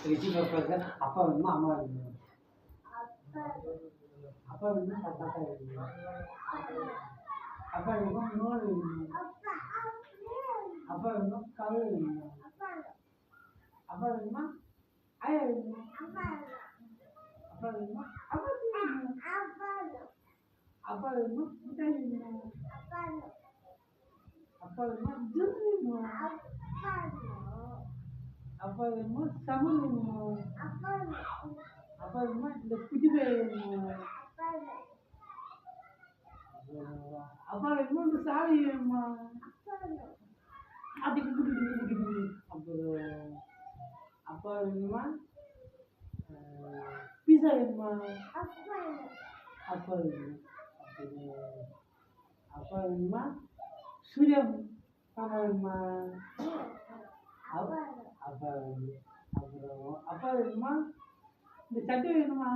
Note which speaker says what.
Speaker 1: ரிஷி பாப்பா அப்பா வேணுமா அம்மா வேணுமா? அப்பா வேணுமா தாத்தா வேணுமா? அப்பா வேணுமா நோல் வேணுமா? அப்பா வேணுமா கல் வேணுமா? அப்பா வேணுமா ஆயா வேணுமா? அப்பா வேணுமா அப்பா வேணுமா? அப்பா வேணுமா மிட்டாய் வேணுமா? அப்பா வேணுமா ஜூஸ் வேணுமா? அப்பா வேணுமா சமன் வேணுமா? அப்பா வேணுமா இந்த குட்டி பேர் வேணுமா? அப்பா வேணுமா இந்த சாவி வேணுமா? அப்படி அப்புறம் அப்பா வேணுமா பீஸா வேணுமா? அப்பா வேணுமா அப்புறம் அப்பா வேணுமா சூர்யா பாப்பா வேணுமா? அப்பா வேணுமா அப்புறம் அப்பா வேணுமா இந்த சட்டை வேணுமா?